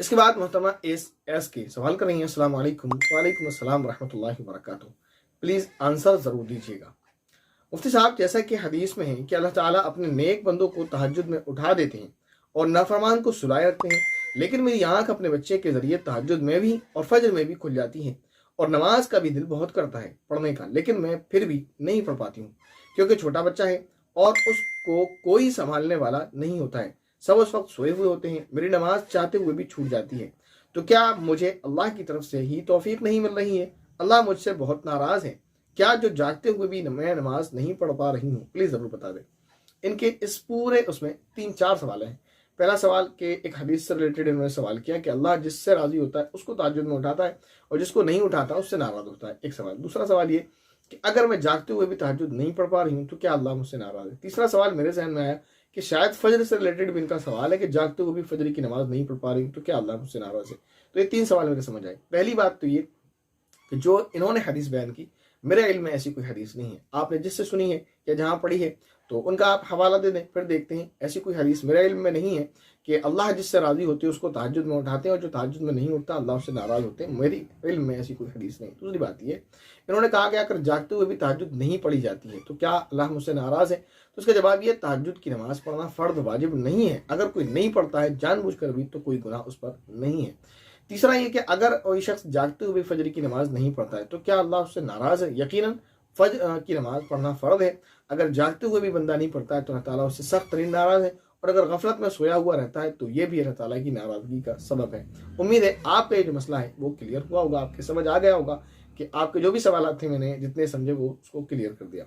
इसके बाद मोहतरमा एस के सवाल कर रही हैं, अस्सलाम वालेकुम। वालेकुम अस्सलाम रहमतुल्लाहि व बरकातुहू। प्लीज़ आंसर ज़रूर दीजिएगा। मुफ्ती साहब, जैसा कि हदीस में है कि अल्लाह ताला अपने नेक बंदों को तहज्जुद में उठा देते हैं और नाफरमान को सुलाए रखते हैं, लेकिन मेरी आंख अपने बच्चे के ज़रिए तहज्जुद में भी और फजर में भी खुल जाती है और नमाज का भी दिल बहुत करता है पढ़ने का, लेकिन मैं फिर भी नहीं पढ़ पाती हूँ क्योंकि छोटा बच्चा है और उसको कोई संभालने वाला नहीं होता है। सब उस वक्त सोए हुए होते हैं, मेरी नमाज चाहते हुए भी छूट जाती है। तो क्या मुझे अल्लाह की तरफ से ही तौफीक नहीं मिल रही है? अल्लाह मुझसे बहुत नाराज़ है क्या, जो जागते हुए भी मैं नमाज नहीं पढ़ पा रही हूँ? प्लीज़ ज़रूर बता दें। इनके इस पूरे उसमें 3-4 सवाल हैं। पहला सवाल के एक हदीस से रिलेटेड इन्होंने सवाल किया कि अल्लाह जिससे राज़ी होता है उसको तहज्जुद में उठाता है और जिसको नहीं उठाता उससे नाराज़ होता है, एक सवाल। दूसरा सवाल ये कि अगर मैं जागते हुए भी तहज्जुद नहीं पढ़ पा रही हूँ तो क्या अल्लाह मुझसे नाराज़ है? तीसरा सवाल मेरे जहन में आया कि शायद फजर से रिलेटेड भी इनका सवाल है कि जागते हुए भी फजर की नमाज नहीं पढ़ पा रही हूँ तो क्या अल्लाह मुझसे नाराज़ है? तो ये 3 सवाल मेरे समझ आए। पहली बात तो ये कि जो इन्होंने हदीस बयान की, मेरे इल्म में ऐसी कोई हदीस नहीं है। आपने जिससे सुनी है या जहाँ पढ़ी है तो उनका आप हवाला दे दें, फिर देखते हैं। ऐसी कोई हदीस मेरे इल्म में नहीं है कि अल्लाह जिससे राज़ी होते हैं उसको तहज्जुद में उठाते हैं और जो तहज्जुद में नहीं उठता अल्लाह उससे नाराज़ होते हैं। मेरी इल्म में ऐसी कोई हदीस नहीं। दूसरी बात ये, इन्होंने कहा कि अगर जागते हुए भी तहज्जुद नहीं पढ़ी जाती है तो क्या अल्लाह मुझसे नाराज़ है? तो उसका जवाब ये, तहज्जुद की नमाज़ पढ़ना फ़र्द वाजिब नहीं है। अगर कोई नहीं पढ़ता है जानबूझकर भी तो कोई गुनाह उस पर नहीं है। तीसरा ये कि अगर कोई शख्स जागते हुए फजर की नमाज नहीं पढ़ता है तो क्या अल्लाह उससे नाराज़ है? यकीनन फजर की नमाज पढ़ना फ़र्द है। अगर जागते हुए भी बंदा नहीं पढ़ता है तो अल्लाह ताला उससे सख्त तरीन नाराज़ है और अगर गफलत में सोया हुआ रहता है तो ये भी अल्लाह ताला की नाराज़गी का सबब है। उम्मीद है आपका ये जो मसला है वो क्लियर हुआ होगा, आपके समझ आ गया होगा कि आपके जो भी सवाल थे मैंने जितने समझे वो उसको क्लियर कर दिया।